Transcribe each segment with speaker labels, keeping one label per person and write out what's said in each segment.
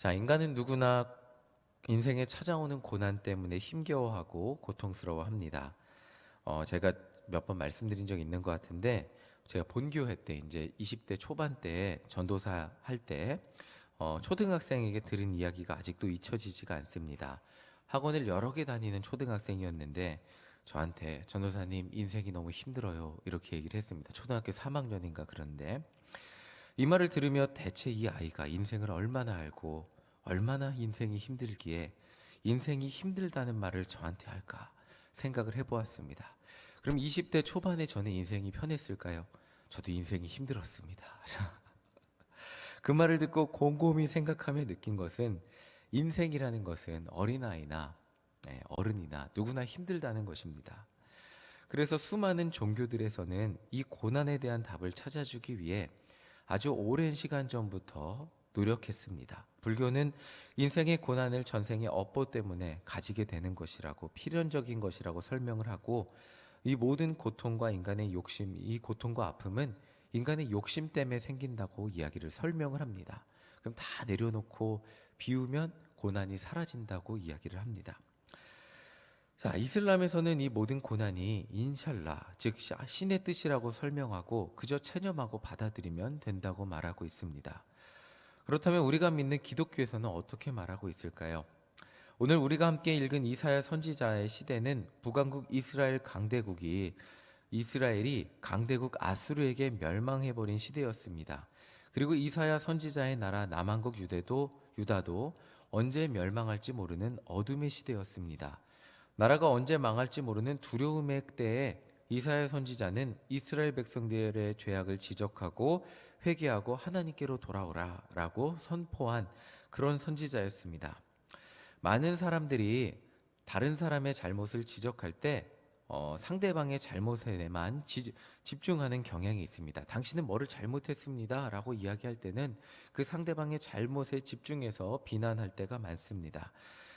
Speaker 1: 자, 인간은 누구나 인생에 찾아오는 고난 때문에 힘겨워하고 고통스러워합니다. 제가 몇 번 말씀드린 적 있는 것 같은데, 제가 본교회 때 이제 20대 초반 때 전도사 할 때 초등학생에게 들은 이야기가 아직도 잊혀지지가 않습니다. 학원을 여러 개 다니는 초등학생이었는데 저한테 전도사님 인생이 너무 힘들어요 이렇게 얘기를 했습니다. 초등학교 3학년인가 그런데 이 말을 들으며 대체 이 아이가 인생을 얼마나 알고 얼마나 인생이 힘들기에 인생이 힘들다는 말을 저한테 할까 생각을 해보았습니다. 그럼 20대 초반에 저는 인생이 편했을까요? 저도 인생이 힘들었습니다. 그 말을 듣고 곰곰이 생각하며 느낀 것은 인생이라는 것은 어린아이나 어른이나 누구나 힘들다는 것입니다. 그래서 수많은 종교들에서는 이 고난에 대한 답을 찾아주기 위해 아주 오랜 시간 전부터 노력했습니다. 불교는 인생의 고난을 전생의 업보 때문에 가지게 되는 것이라고, 필연적인 것이라고 설명을 하고, 이 모든 고통과 인간의 욕심, 이 고통과 아픔은 인간의 욕심 때문에 생긴다고 이야기를 설명을 합니다. 그럼 다 내려놓고 비우면 고난이 사라진다고 이야기를 합니다. 자, 이슬람에서는 이 모든 고난이 인샬라, 즉 신의 뜻이라고 설명하고 그저 체념하고 받아들이면 된다고 말하고 있습니다. 그렇다면 우리가 믿는 기독교에서는 어떻게 말하고 있을까요? 오늘 우리가 함께 읽은 이사야 선지자의 시대는 북왕국 이스라엘이 강대국 아수르에게 멸망해버린 시대였습니다. 그리고 이사야 선지자의 나라 남왕국 유다도 언제 멸망할지 모르는 어둠의 시대였습니다. 나라가 언제 망할지 모르는 두려움의 때에 이사야 선지자는 이스라엘 백성들의 죄악을 지적하고 회개하고 하나님께로 돌아오라라고 선포한 그런 선지자였습니다. 많은 사람들이 다른 사람의 잘못을 지적할 때 상대방의 잘못에만 집중하는 경향이 있습니다. 당신은 뭐를 잘못했습니다 라고 이야기할 때는 그 상대방의 잘못에 집중해서 비난할 때가 많습니다.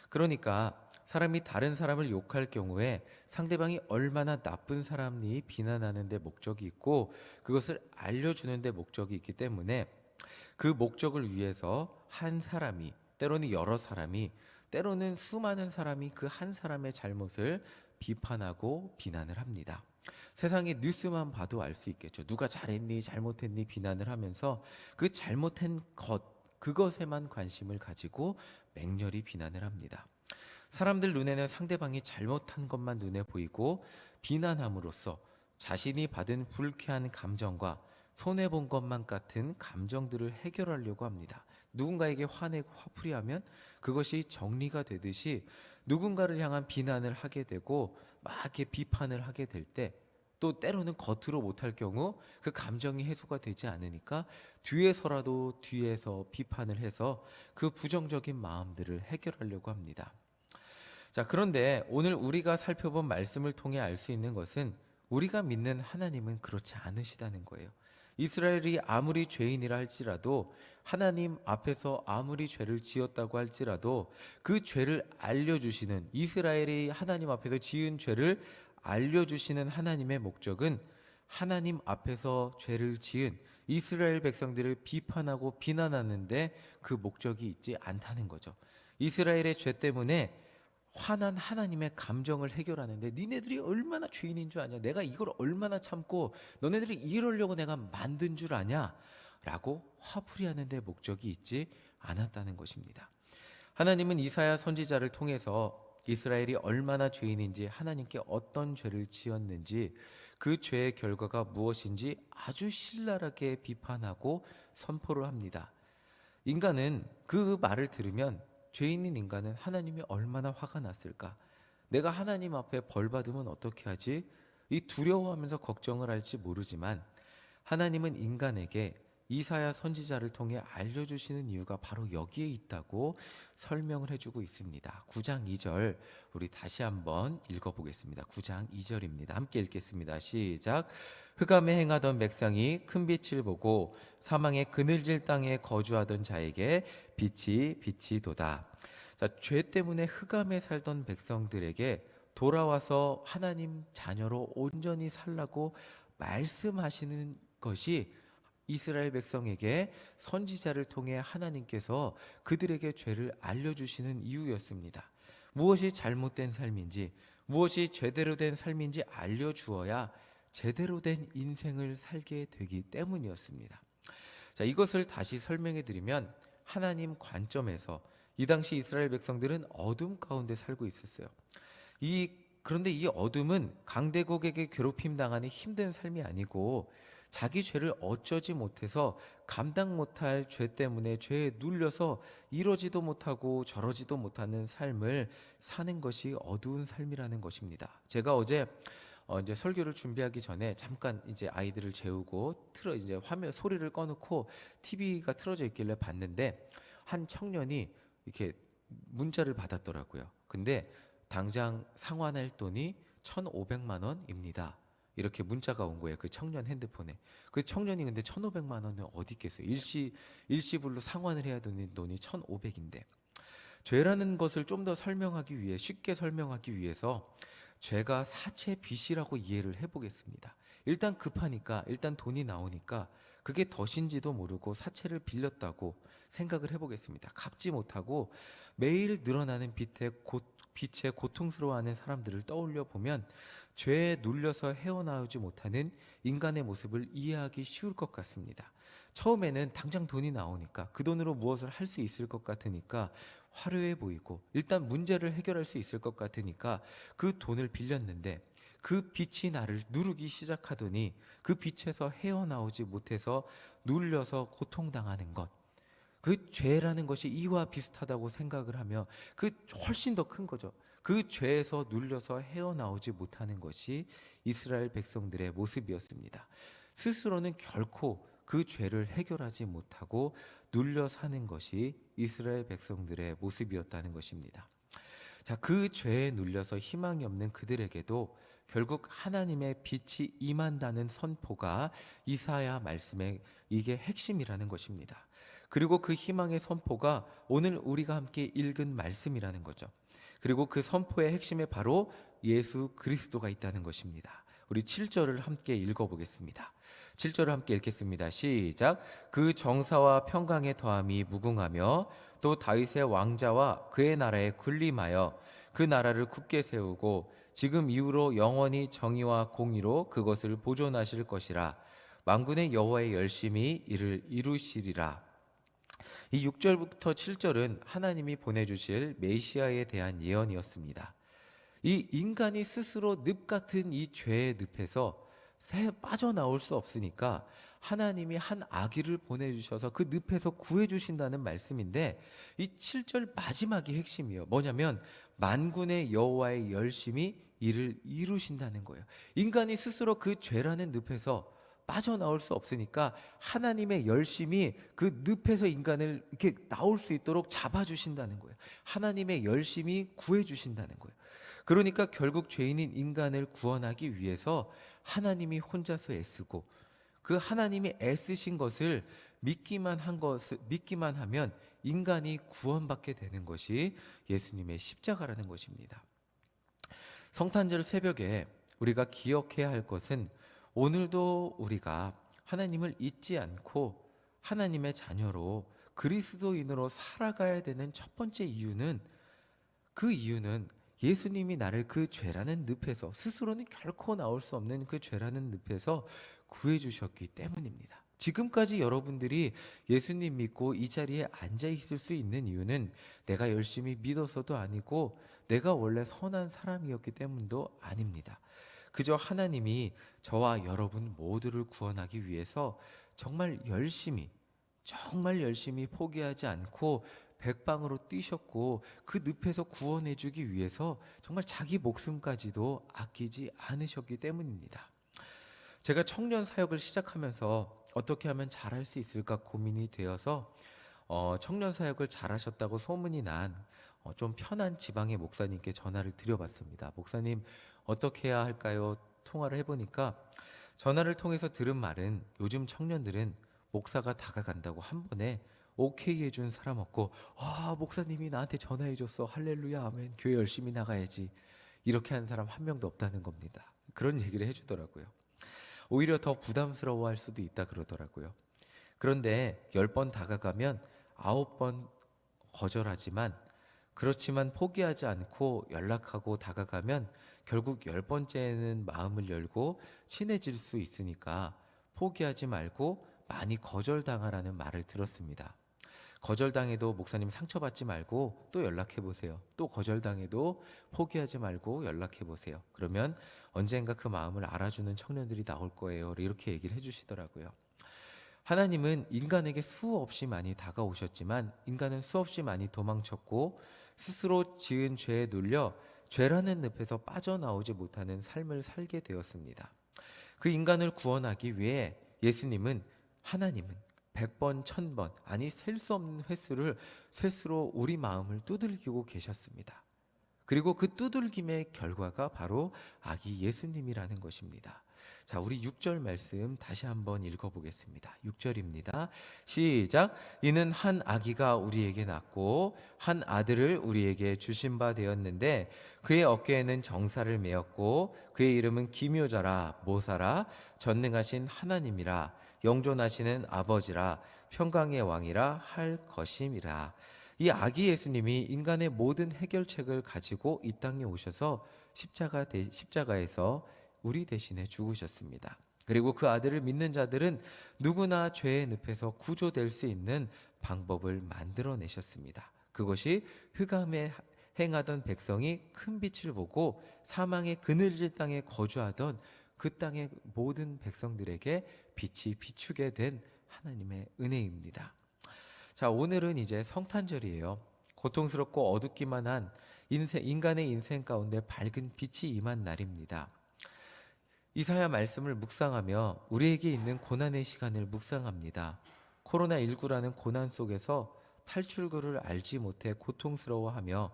Speaker 1: 그러니까 사람이 다른 사람을 욕할 경우에 상대방이 얼마나 나쁜 사람이 비난하는 데 목적이 있고 그것을 알려주는 데 목적이 있기 때문에 그 목적을 위해서 한 사람이, 때로는 여러 사람이, 때로는 수많은 사람이 그 한 사람의 잘못을 비판하고 비난을 합니다. 세상의 뉴스만 봐도 알 수 있겠죠. 누가 잘했니 잘못했니 비난을 하면서 그 잘못한 그것에만 관심을 가지고 맹렬히 비난을 합니다. 사람들 눈에는 상대방이 잘못한 것만 눈에 보이고 비난함으로써 자신이 받은 불쾌한 감정과 손해본 것만 같은 감정들을 해결하려고 합니다. 누군가에게 화내고 화풀이하면 그것이 정리가 되듯이 누군가를 향한 비난을 하게 되고 막 이렇게 비판을 하게 될 때, 또 때로는 겉으로 못할 경우 그 감정이 해소가 되지 않으니까 뒤에서 비판을 해서 그 부정적인 마음들을 해결하려고 합니다. 자, 그런데 오늘 우리가 살펴본 말씀을 통해 알 수 있는 것은 우리가 믿는 하나님은 그렇지 않으시다는 거예요. 이스라엘이 아무리 죄인이라 할지라도, 하나님 앞에서 아무리 죄를 지었다고 할지라도 그 죄를 알려주시는, 이스라엘이 하나님 앞에서 지은 죄를 알려주시는 하나님의 목적은 하나님 앞에서 죄를 지은 이스라엘 백성들을 비판하고 비난하는데 그 목적이 있지 않다는 거죠. 이스라엘의 죄 때문에 화난 하나님의 감정을 해결하는데, 니네들이 얼마나 죄인인 줄 아냐, 내가 이걸 얼마나 참고 너네들이 이러려고 내가 만든 줄 아냐 라고 화풀이하는 데 목적이 있지 않았다는 것입니다. 하나님은 이사야 선지자를 통해서 이스라엘이 얼마나 죄인인지, 하나님께 어떤 죄를 지었는지, 그 죄의 결과가 무엇인지 아주 신랄하게 비판하고 선포를 합니다. 인간은 그 말을 들으면, 죄인인 인간은 하나님이 얼마나 화가 났을까? 내가 하나님 앞에 벌 받으면 어떻게 하지? 이 두려워하면서 걱정을 할지 모르지만, 하나님은 인간에게 이사야 선지자를 통해 알려주시는 이유가 바로 여기에 있다고 설명을 해주고 있습니다. 9장 2절 우리 다시 한번 읽어보겠습니다. 9장 2절입니다. 함께 읽겠습니다. 시작. 흑암에 행하던 백성이 큰 빛을 보고 사망의 그늘질 땅에 거주하던 자에게 빛이 도다. 자, 죄 때문에 흑암에 살던 백성들에게 돌아와서 하나님 자녀로 온전히 살라고 말씀하시는 것이 이스라엘 백성에게 선지자를 통해 하나님께서 그들에게 죄를 알려주시는 이유였습니다. 무엇이 잘못된 삶인지, 무엇이 제대로 된 삶인지 알려주어야 제대로 된 인생을 살게 되기 때문이었습니다. 자, 이것을 다시 설명해 드리면 하나님 관점에서 이 당시 이스라엘 백성들은 어둠 가운데 살고 있었어요. 그런데 이 어둠은 강대국에게 괴롭힘 당하는 힘든 삶이 아니고 자기 죄를 어쩌지 못해서 감당 못할 죄 때문에 죄에 눌려서 이러지도 못하고 저러지도 못하는 삶을 사는 것이 어두운 삶이라는 것입니다. 제가 어제 이제 설교를 준비하기 전에 잠깐 이제 아이들을 재우고 이제 화면 소리를 꺼놓고 TV가 틀어져 있길래 봤는데 한 청년이 이렇게 문자를 받았더라고요. 근데 당장 상환할 돈이 1,500만 원입니다. 이렇게 문자가 온 거예요. 그 청년 핸드폰에. 그 청년이 근데 1,500만 원은 어디 있겠어요? 일시불로 상환을 해야 되는 돈이 1,500인데. 죄라는 것을 좀 더 설명하기 위해, 쉽게 설명하기 위해서 죄가 사채 빚이라고 이해를 해보겠습니다. 일단 급하니까, 일단 돈이 나오니까 그게 덫인지도 모르고 사채를 빌렸다고 생각을 해보겠습니다. 갚지 못하고 매일 늘어나는 빛에 고통스러워하는 사람들을 떠올려 보면 죄에 눌려서 헤어나오지 못하는 인간의 모습을 이해하기 쉬울 것 같습니다. 처음에는 당장 돈이 나오니까 그 돈으로 무엇을 할 수 있을 것 같으니까 화려해 보이고 일단 문제를 해결할 수 있을 것 같으니까 그 돈을 빌렸는데 그 빛이 나를 누르기 시작하더니 그 빛에서 헤어나오지 못해서 눌려서 고통당하는 것, 그 죄라는 것이 이와 비슷하다고 생각을 하며 그 훨씬 더 큰 거죠. 그 죄에서 눌려서 헤어나오지 못하는 것이 이스라엘 백성들의 모습이었습니다. 스스로는 결코 그 죄를 해결하지 못하고 눌려 사는 것이 이스라엘 백성들의 모습이었다는 것입니다. 자, 그 죄에 눌려서 희망이 없는 그들에게도 결국 하나님의 빛이 임한다는 선포가 이사야 말씀의 이게 핵심이라는 것입니다. 그리고 그 희망의 선포가 오늘 우리가 함께 읽은 말씀이라는 거죠. 그리고 그 선포의 핵심에 바로 예수 그리스도가 있다는 것입니다. 우리 7절을 함께 읽어보겠습니다. 7절을 함께 읽겠습니다. 시작. 그 정사와 평강의 더함이 무궁하며 또 다윗의 왕자와 그의 나라에 군림하여 그 나라를 굳게 세우고 지금 이후로 영원히 정의와 공의로 그것을 보존하실 것이라. 만군의 여호와의 열심히 이를 이루시리라. 이 6절부터 7절은 하나님이 보내주실 메시아에 대한 예언이었습니다. 이 인간이 스스로 늪 같은 이 죄의 늪에서 빠져나올 수 없으니까 하나님이 한 아기를 보내주셔서 그 늪에서 구해주신다는 말씀인데 이 7절 마지막이 핵심이에요. 뭐냐면 만군의 여호와의 열심히 이를 이루신다는 거예요. 인간이 스스로 그 죄라는 늪에서 빠져나올 수 없으니까 하나님의 열심히 그 늪에서 인간을 이렇게 나올 수 있도록 잡아주신다는 거예요. 하나님의 열심히 구해주신다는 거예요. 그러니까 결국 죄인인 인간을 구원하기 위해서 하나님이 혼자서 애쓰고 그 하나님이 애쓰신 것을 믿기만 하면 인간이 구원받게 되는 것이 예수님의 십자가라는 것입니다. 성탄절 새벽에 우리가 기억해야 할 것은 오늘도 우리가 하나님을 잊지 않고 하나님의 자녀로 그리스도인으로 살아가야 되는 첫 번째 이유는 예수님이 나를 그 죄라는 늪에서 스스로는 결코 나올 수 없는 그 죄라는 늪에서 구해주셨기 때문입니다. 지금까지 여러분들이 예수님 믿고 이 자리에 앉아 있을 수 있는 이유는 내가 열심히 믿어서도 아니고 내가 원래 선한 사람이었기 때문도 아닙니다. 그저 하나님이 저와 여러분 모두를 구원하기 위해서 정말 열심히 포기하지 않고 백방으로 뛰셨고 그 늪에서 구원해 주기 위해서 정말 자기 목숨까지도 아끼지 않으셨기 때문입니다. 제가 청년 사역을 시작하면서 어떻게 하면 잘할 수 있을까 고민이 되어서 청년 사역을 잘하셨다고 소문이 난 좀 편한 지방의 목사님께 전화를 드려봤습니다. 목사님 어떻게 해야 할까요? 통화를 해보니까 전화를 통해서 들은 말은 요즘 청년들은 목사가 다가간다고 한 번에 오케이 해준 사람 없고 목사님이 나한테 전화해줬어 할렐루야 아멘 교회 열심히 나가야지 이렇게 하는 사람 한 명도 없다는 겁니다. 그런 얘기를 해주더라고요. 오히려 더 부담스러워할 수도 있다 그러더라고요. 그런데 10번 다가가면 9번 거절하지만, 그렇지만 포기하지 않고 연락하고 다가가면 결국 10번째는 마음을 열고 친해질 수 있으니까 포기하지 말고 많이 거절당하라는 말을 들었습니다. 거절당해도 목사님 상처받지 말고 또 연락해 보세요. 또 거절당해도 포기하지 말고 연락해 보세요. 그러면 언젠가 그 마음을 알아주는 청년들이 나올 거예요. 이렇게 얘기를 해주시더라고요. 하나님은 인간에게 수없이 많이 다가오셨지만 인간은 수없이 많이 도망쳤고 스스로 지은 죄에 눌려 죄라는 늪에서 빠져나오지 못하는 삶을 살게 되었습니다. 그 인간을 구원하기 위해 하나님은 100번, 1000번, 아니 셀 수 없는 횟수를 쇠수로 우리 마음을 두들기고 계셨습니다. 그리고 그 두들김의 결과가 바로 아기 예수님이라는 것입니다. 자, 우리 6절 말씀 다시 한번 읽어보겠습니다. 6절입니다. 시작. 이는 한 아기가 우리에게 낳고 한 아들을 우리에게 주신 바 되었는데 그의 어깨에는 정사를 메었고 그의 이름은 기묘자라 모사라 전능하신 하나님이라 영존하시는 아버지라 평강의 왕이라 할 것임이라. 이 아기 예수님이 인간의 모든 해결책을 가지고 이 땅에 오셔서 십자가에서 우리 대신에 죽으셨습니다. 그리고 그 아들을 믿는 자들은 누구나 죄의 늪에서 구조될 수 있는 방법을 만들어내셨습니다. 그것이 흑암에 행하던 백성이 큰 빛을 보고 사망의 그늘진 땅에 거주하던 그 땅의 모든 백성들에게 빛이 비추게 된 하나님의 은혜입니다. 자, 오늘은 이제 성탄절이에요. 고통스럽고 어둡기만 한 인간의 인생 가운데 밝은 빛이 임한 날입니다. 이사야 말씀을 묵상하며 우리에게 있는 고난의 시간을 묵상합니다. 코로나19라는 고난 속에서 탈출구를 알지 못해 고통스러워하며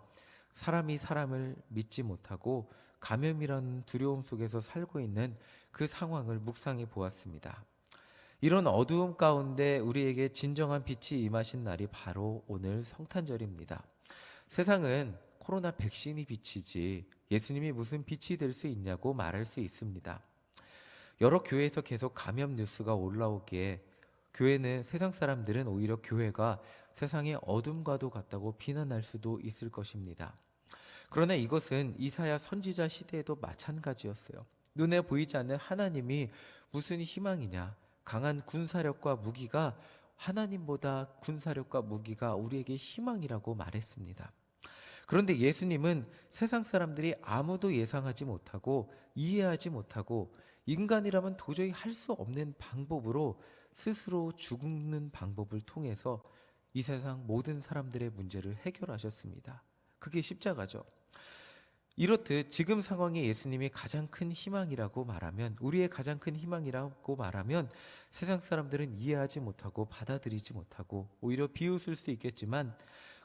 Speaker 1: 사람이 사람을 믿지 못하고 감염이라는 두려움 속에서 살고 있는 그 상황을 묵상해 보았습니다. 이런 어두움 가운데 우리에게 진정한 빛이 임하신 날이 바로 오늘 성탄절입니다. 세상은 코로나 백신이 빛이지 예수님이 무슨 빛이 될 수 있냐고 말할 수 있습니다. 여러 교회에서 계속 감염 뉴스가 올라오기에 세상 사람들은 오히려 교회가 세상의 어둠과도 같다고 비난할 수도 있을 것입니다. 그러나 이것은 이사야 선지자 시대에도 마찬가지였어요. 눈에 보이지 않는 하나님이 무슨 희망이냐? 강한 군사력과 무기가 하나님보다 군사력과 무기가 우리에게 희망이라고 말했습니다. 그런데 예수님은 세상 사람들이 아무도 예상하지 못하고 이해하지 못하고 인간이라면 도저히 할 수 없는 방법으로 스스로 죽는 방법을 통해서 이 세상 모든 사람들의 문제를 해결하셨습니다. 그게 십자가죠. 이렇듯 지금 상황에 예수님이 가장 큰 희망이라고 말하면, 우리의 가장 큰 희망이라고 말하면 세상 사람들은 이해하지 못하고 받아들이지 못하고 오히려 비웃을 수 있겠지만,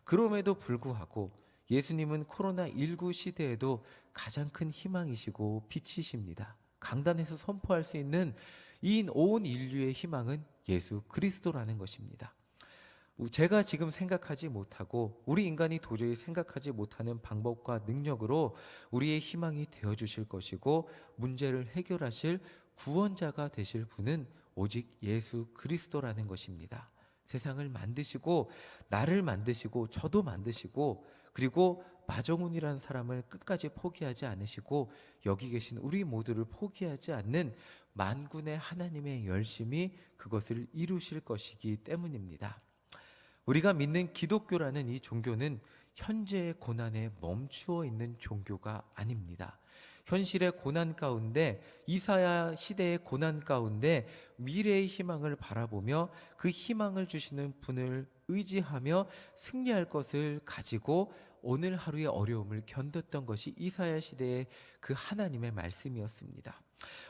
Speaker 1: 그럼에도 불구하고 예수님은 코로나19 시대에도 가장 큰 희망이시고 빛이십니다. 강단에서 선포할 수 있는 이 온 인류의 희망은 예수 그리스도라는 것입니다. 제가 지금 생각하지 못하고 우리 인간이 도저히 생각하지 못하는 방법과 능력으로 우리의 희망이 되어주실 것이고 문제를 해결하실 구원자가 되실 분은 오직 예수 그리스도라는 것입니다. 세상을 만드시고 나를 만드시고 저도 만드시고 그리고 마정훈이라는 사람을 끝까지 포기하지 않으시고 여기 계신 우리 모두를 포기하지 않는 만군의 하나님의 열심이 그것을 이루실 것이기 때문입니다. 우리가 믿는 기독교라는 이 종교는 현재의 고난에 멈추어 있는 종교가 아닙니다. 현실의 고난 가운데, 이사야 시대의 고난 가운데 미래의 희망을 바라보며 그 희망을 주시는 분을 의지하며 승리할 것을 가지고 오늘 하루의 어려움을 견뎠던 것이 이사야 시대의 그 하나님의 말씀이었습니다.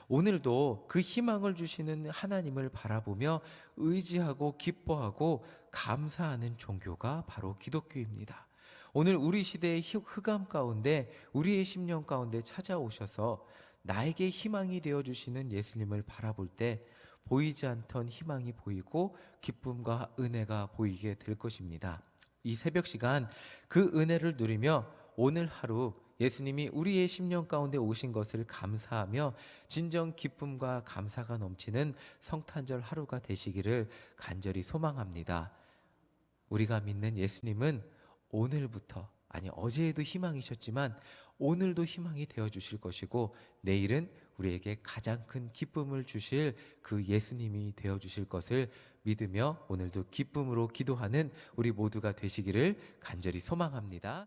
Speaker 1: 오늘도 그 희망을 주시는 하나님을 바라보며 의지하고 기뻐하고 감사하는 종교가 바로 기독교입니다. 오늘 우리 시대의 흑암 가운데, 우리의 심령 가운데 찾아오셔서 나에게 희망이 되어주시는 예수님을 바라볼 때 보이지 않던 희망이 보이고 기쁨과 은혜가 보이게 될 것입니다. 이 새벽 시간 그 은혜를 누리며 오늘 하루 예수님이 우리의 심령 가운데 오신 것을 감사하며 진정 기쁨과 감사가 넘치는 성탄절 하루가 되시기를 간절히 소망합니다. 우리가 믿는 예수님은 오늘부터, 아니 어제에도 희망이셨지만 오늘도 희망이 되어 주실 것이고 내일은 우리에게 가장 큰 기쁨을 주실 그 예수님이 되어 주실 것을 믿으며 오늘도 기쁨으로 기도하는 우리 모두가 되시기를 간절히 소망합니다.